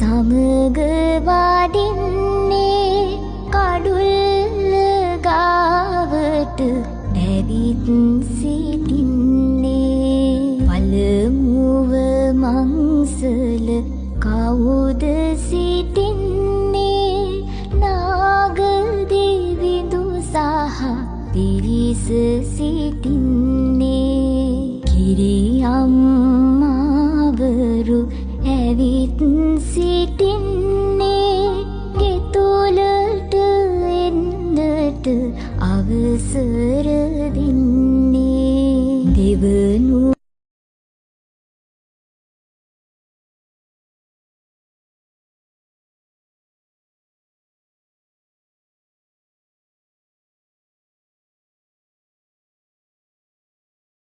සමග වඩින්නේ කඩුල්ල ගාවට ඇවිත් සිටින්නේ පළමුව මංසල කවුද සිටින්නේ නාගදෙවිඳු සහ පිරිස සිටින්නේ කිරියම්මාවරු ඇවිත් සිටින්නේ ගෙතුලට එන්නට අවසර දෙන්නේ දෙවනු